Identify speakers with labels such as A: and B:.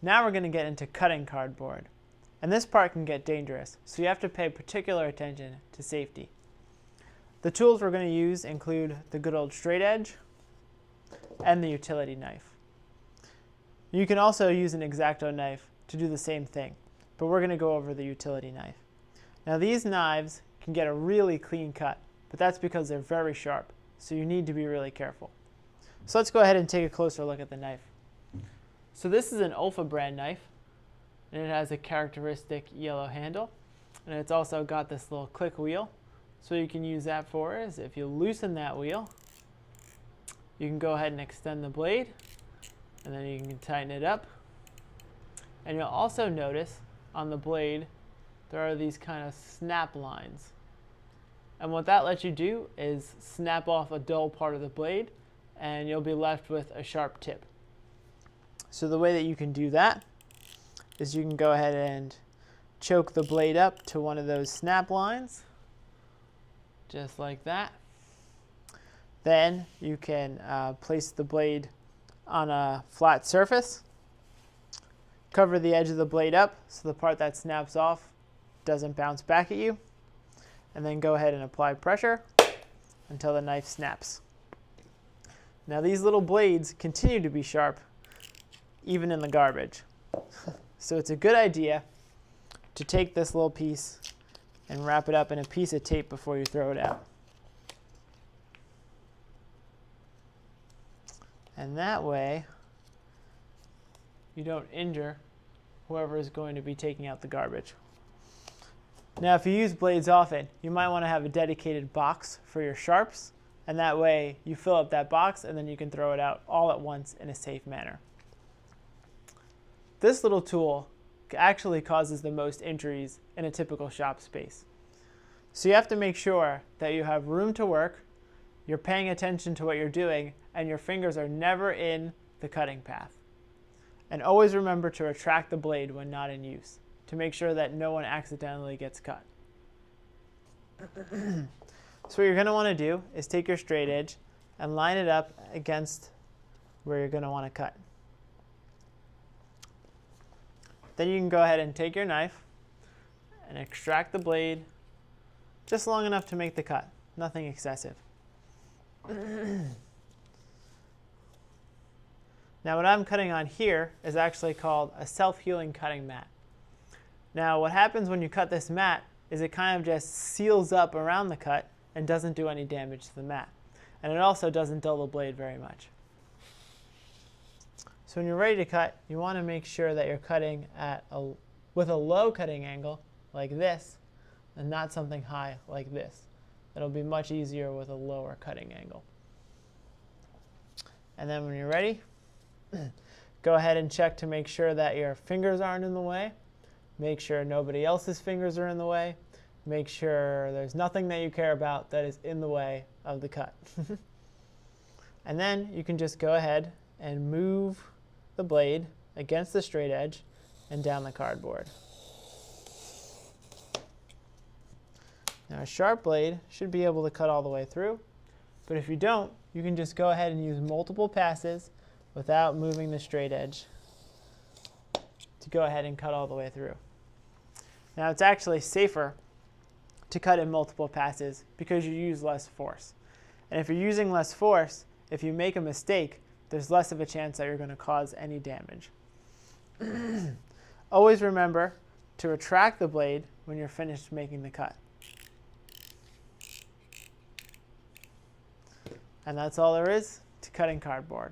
A: Now we're going to get into cutting cardboard. And this part can get dangerous, so you have to pay particular attention to safety. The tools we're going to use include the good old straight edge and the utility knife. You can also use an X-Acto knife to do the same thing, but we're going to go over the utility knife. Now these knives can get a really clean cut, but that's because they're very sharp, so you need to be really careful. So let's go ahead and take a closer look at the knife. So this is an Olfa brand knife, and it has a characteristic yellow handle, and it's also got this little click wheel. So you can use that for is if you loosen that wheel, you can go ahead and extend the blade, and then you can tighten it up. And you'll also notice on the blade there are these kind of snap lines. And what that lets you do is snap off a dull part of the blade, and you'll be left with a sharp tip. So the way that you can do that is you can go ahead and choke the blade up to one of those snap lines, just like that. Then you can place the blade on a flat surface, cover the edge of the blade up so the part that snaps off doesn't bounce back at you, and then go ahead and apply pressure until the knife snaps. Now these little blades continue to be sharp even in the garbage. So it's a good idea to take this little piece and wrap it up in a piece of tape before you throw it out. And that way you don't injure whoever is going to be taking out the garbage. Now if you use blades often, you might want to have a dedicated box for your sharps, and that way you fill up that box and then you can throw it out all at once in a safe manner. This little tool actually causes the most injuries in a typical shop space. So you have to make sure that you have room to work, you're paying attention to what you're doing, and your fingers are never in the cutting path. And always remember to retract the blade when not in use, to make sure that no one accidentally gets cut. So what you're going to want to do is take your straight edge and line it up against where you're going to want to cut. Then you can go ahead and take your knife and extract the blade just long enough to make the cut, nothing excessive. Now what I'm cutting on here is actually called a self-healing cutting mat. Now what happens when you cut this mat is it kind of just seals up around the cut and doesn't do any damage to the mat. And it also doesn't dull the blade very much. So when you're ready to cut, you want to make sure that you're cutting with a low cutting angle like this, and not something high like this. It'll be much easier with a lower cutting angle. And then when you're ready, go ahead and check to make sure that your fingers aren't in the way. Make sure nobody else's fingers are in the way. Make sure there's nothing that you care about that is in the way of the cut. And then you can just go ahead and move the blade against the straight edge and down the cardboard. Now a sharp blade should be able to cut all the way through, but if you don't, you can just go ahead and use multiple passes without moving the straight edge to go ahead and cut all the way through. Now it's actually safer to cut in multiple passes because you use less force. And if you're using less force, if you make a mistake, there's less of a chance that you're going to cause any damage. Always remember to retract the blade when you're finished making the cut. And that's all there is to cutting cardboard.